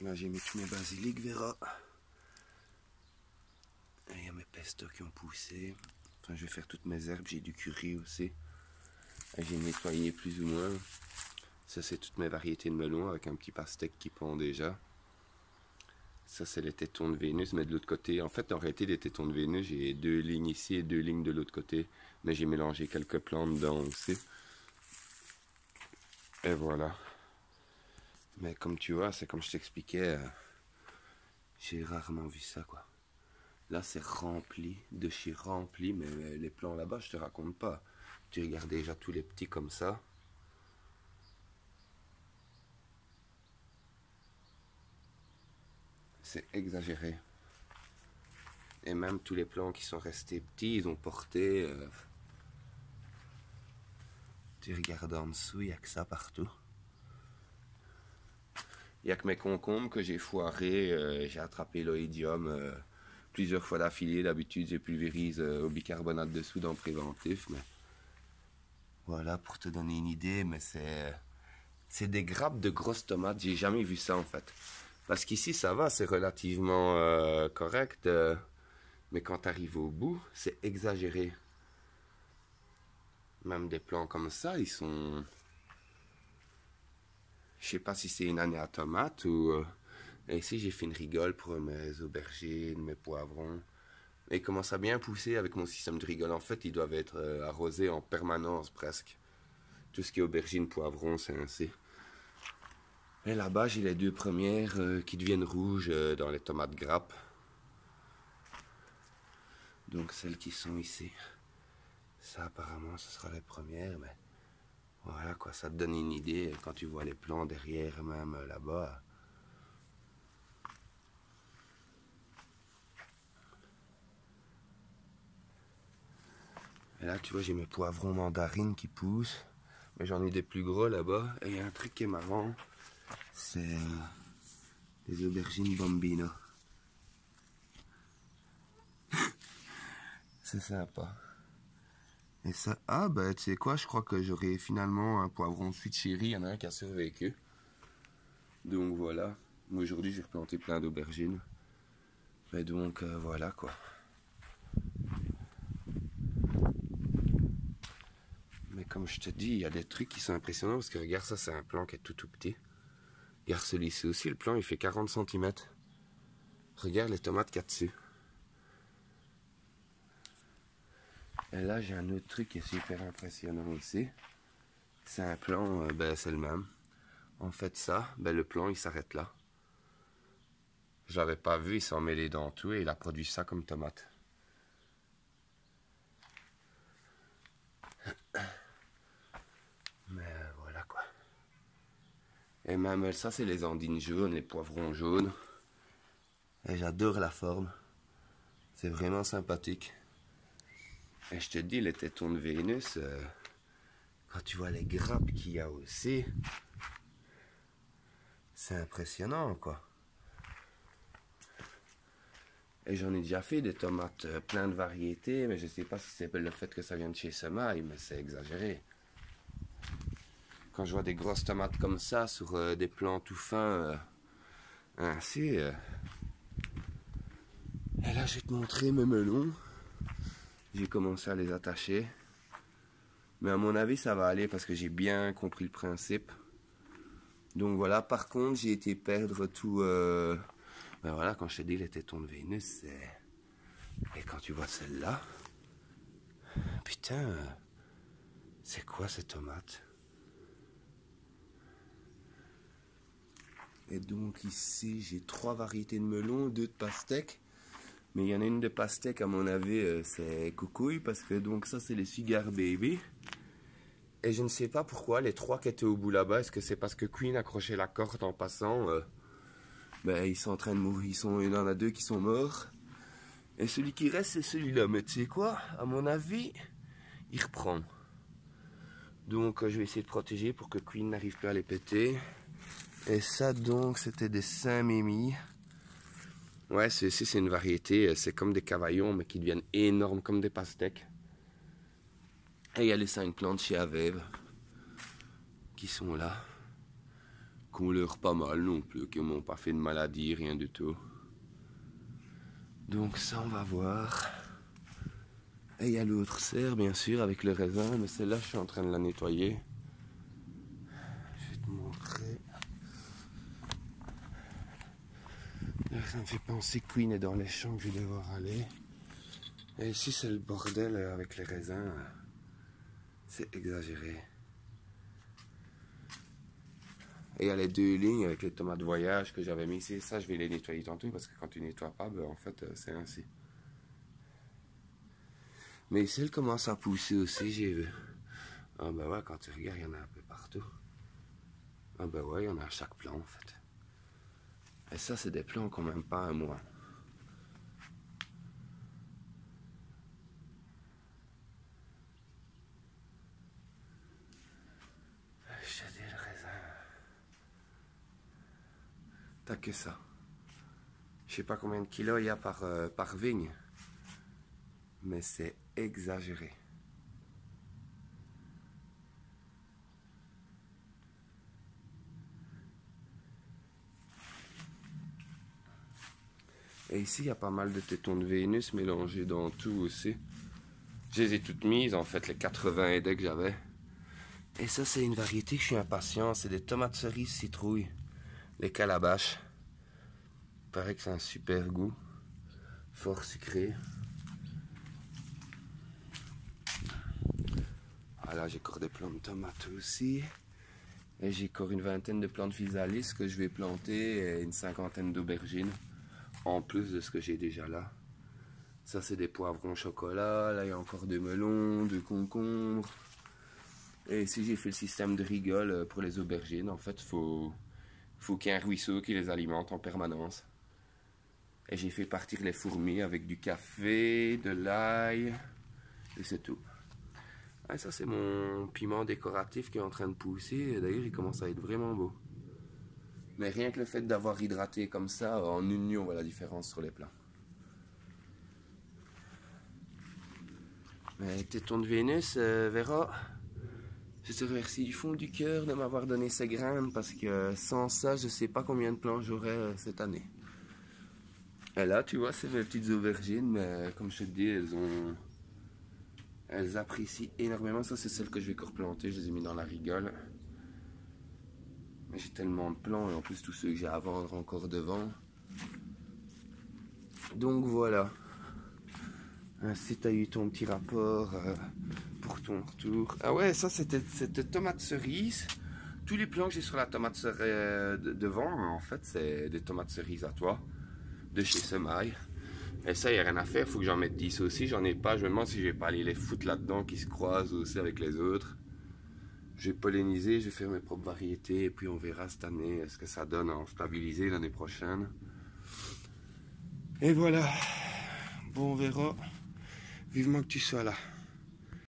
Là j'ai mis tous mes basiliques, Vera. Et il y a mes pestos qui ont poussé. Enfin, je vais faire toutes mes herbes, j'ai du curry aussi. J'ai nettoyé plus ou moins. Ça c'est toutes mes variétés de melons avec un petit pastèque qui pend déjà. Ça c'est les tétons de Vénus, mais de l'autre côté, en fait en réalité des tétons de Vénus, j'ai 2 lignes ici et 2 lignes de l'autre côté. Mais j'ai mélangé quelques plantes dedans aussi. Et voilà. Mais comme tu vois, c'est comme je t'expliquais, j'ai rarement vu ça quoi. Là c'est rempli, de chez rempli, mais les plants là-bas je te raconte pas. Tu regardes déjà tous les petits comme ça. C'est exagéré. Et même tous les plants qui sont restés petits, ils ont porté. Tu regardes en dessous, il n'y a que ça partout. Il n'y a que mes concombres que j'ai foirés. J'ai attrapé l'oïdium plusieurs fois d'affilée. D'habitude, j'ai pulvérise au bicarbonate de soude en préventif. Mais voilà, pour te donner une idée, mais c'est des grappes de grosses tomates. J'ai jamais vu ça en fait. Parce qu'ici, ça va, c'est relativement correct. Mais quand tu arrives au bout, c'est exagéré. Même des plants comme ça, ils sont... Je sais pas si c'est une année à tomates ou... Et ici, j'ai fait une rigole pour mes aubergines, mes poivrons. Et ils commencent à bien pousser avec mon système de rigole. En fait, ils doivent être arrosés en permanence presque. Tout ce qui est aubergines, poivrons, c'est ainsi. Et là-bas, j'ai les 2 premières qui deviennent rouges dans les tomates grappes. Donc celles qui sont ici. Ça, apparemment, ce sera les premières, mais... Voilà quoi, ça te donne une idée quand tu vois les plants derrière, même là-bas. Et là, tu vois, j'ai mes poivrons mandarines qui poussent. Mais j'en ai des plus gros là-bas. Et il y a un truc qui est marrant. C'est des aubergines bambino. C'est sympa. Et ça, ah bah tu sais quoi, je crois que j'aurai finalement un poivron sweet cherry. Il y en a un qui a survécu. Donc voilà. Moi aujourd'hui, j'ai replanté plein d'aubergines. Mais donc voilà quoi. Mais comme je te dis, il y a des trucs qui sont impressionnants parce que regarde, ça c'est un plant qui est tout petit. Regarde celui-ci aussi, le plant il fait 40 cm. Regarde les tomates qu'il y a dessus. Et là j'ai un autre truc qui est super impressionnant aussi. C'est un plant, c'est le même. En fait ça, le plant il s'arrête là. Je l'avais pas vu, il s'en mêlait dans tout et il a produit ça comme tomate. Mais voilà quoi. Et même ça c'est les andines jaunes, les poivrons jaunes. Et j'adore la forme. C'est vraiment sympathique. Et je te dis, les tétons de Vénus, quand tu vois les grappes qu'il y a aussi, c'est impressionnant quoi. Et j'en ai déjà fait des tomates plein de variétés, mais je sais pas si c'est le fait que ça vient de chez Semaille, mais c'est exagéré. Quand je vois des grosses tomates comme ça sur des plants tout fins, ainsi. Et là, je vais te montrer mes melons. J'ai commencé à les attacher. Mais à mon avis, ça va aller parce que j'ai bien compris le principe. Donc voilà, par contre, j'ai été perdre tout... voilà, quand je te dis les tétons de Vénus, c'est... Et quand tu vois celle-là... Putain, c'est quoi ces tomates? Et donc ici, j'ai 3 variétés de melons, 2 de pastèques. Mais il y en a une de pastèque, à mon avis, c'est coucouille, parce que donc ça, c'est les cigar baby. Et je ne sais pas pourquoi, les 3 qui étaient au bout là-bas, est-ce que c'est parce que Queen accrochait la corde en passant ils sont en train de mourir, il y en a 2 qui sont morts. Et celui qui reste, c'est celui-là. Mais tu sais quoi, à mon avis, il reprend. Donc je vais essayer de protéger pour que Queen n'arrive pas à les péter. Et ça donc, c'était des Saint-Mémy. Ouais, ceci c'est une variété, c'est comme des cavaillons, mais qui deviennent énormes comme des pastèques. Et il y a les 5 plantes chez Avève qui sont là. qu'on leurre pas mal non plus, qu'ils m'ont pas fait de maladie, rien du tout. Donc ça, on va voir. Et il y a l'autre serre, bien sûr, avec le raisin, mais celle-là, je suis en train de la nettoyer. Je vais te montrer. Ça me fait penser que Queen est dans les champs, que je vais devoir aller. Et ici, c'est le bordel avec les raisins. C'est exagéré. Et il y a les 2 lignes avec les tomates voyage que j'avais mis ici. Ça, je vais les nettoyer tantôt parce que quand tu nettoies pas, ben, en fait, c'est ainsi. Mais ici, elle commence à pousser aussi, j'ai vu. Ah ben ouais, quand tu regardes, il y en a un peu partout. Ah ben ouais, il y en a à chaque plant, en fait. Et ça, c'est des plants qu'on même pas un mois. Je te dis le raisin. T'as que ça. Je sais pas combien de kilos il y a par vigne. Mais c'est exagéré. Et ici, il y a pas mal de tétons de Vénus mélangés dans tout aussi. Je les ai toutes mises, en fait, les 80 aides que j'avais. Et ça, c'est une variété que je suis impatient. C'est des tomates cerises citrouilles. Les calabaches. Il paraît que c'est un super goût. Fort sucré. Voilà, j'ai encore des plants de tomates aussi. Et j'ai encore une vingtaine de plants de physalis que je vais planter et une 50aine d'aubergines. En plus de ce que j'ai déjà là. Ça, c'est des poivrons chocolat. Là, il y a encore des melons, des concombres. Et ici, j'ai fait le système de rigole pour les aubergines. En fait, faut qu'il y ait un ruisseau qui les alimente en permanence. Et j'ai fait partir les fourmis avec du café, de l'ail. Et c'est tout. Ah, ça, c'est mon piment décoratif qui est en train de pousser. D'ailleurs, il commence à être vraiment beau. Mais rien que le fait d'avoir hydraté comme ça, en une nuit, on voit la différence sur les plants. Mais téton de Vénus, Vera, je te remercie du fond du cœur de m'avoir donné ces graines parce que sans ça, je sais pas combien de plants j'aurais cette année. Et là, tu vois, c'est mes petites aubergines, mais comme je te dis, elles apprécient énormément. Ça, c'est celle que je vais encore planter. Je les ai mis dans la rigole. Mais j'ai tellement de plants et en plus tous ceux que j'ai à vendre encore devant. Donc voilà. Si tu as eu ton petit rapport pour ton retour. Ah ouais, ça c'était tomate cerise. Tous les plants que j'ai sur la tomate cerise devant, en fait, c'est des tomates cerises à toi. De chez Semaille. Et ça, il n'y a rien à faire. Il faut que j'en mette 10 aussi. J'en ai pas. Je me demande si je vais pas aller les foutre là-dedans qui se croisent aussi avec les autres. Je vais polliniser, je vais faire mes propres variétés. Et puis on verra cette année ce que ça donne en stabiliser l'année prochaine. Et voilà. Bon, on verra. Vivement que tu sois là.